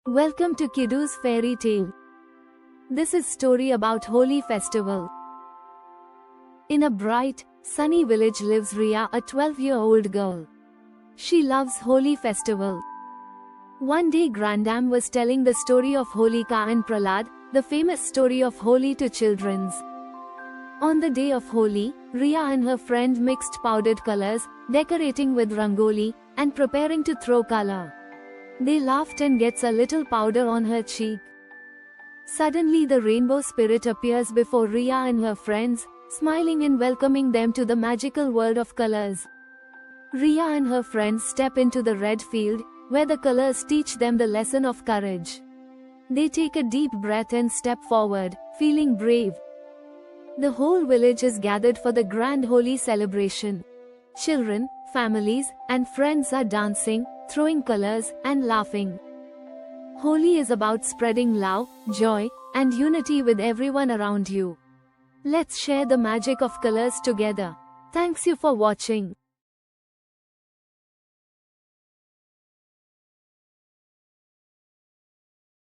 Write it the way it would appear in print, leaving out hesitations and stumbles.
Welcome to Kiddu's Fairy Tale. This is story about Holi festival. In a bright, sunny village lives Riya, a 12-year-old girl. She loves Holi festival. One day Grandam was telling the story of Holika and Prahlad, the famous story of Holi to children. On the day of Holi, Riya and her friend mixed powdered colors, decorating with rangoli, and preparing to throw color. They laughed and gets a little powder on her cheek. Suddenly the rainbow spirit appears before Riya and her friends, smiling and welcoming them to the magical world of colors. Riya and her friends step into the red field, where the colors teach them the lesson of courage. They take a deep breath and step forward, feeling brave. The whole village is gathered for the grand Holi celebration. Children, families, and friends are dancing, throwing colors, and laughing. Holi is about spreading love, joy, and unity with everyone around you. Let's share the magic of colors together. Thanks you for watching.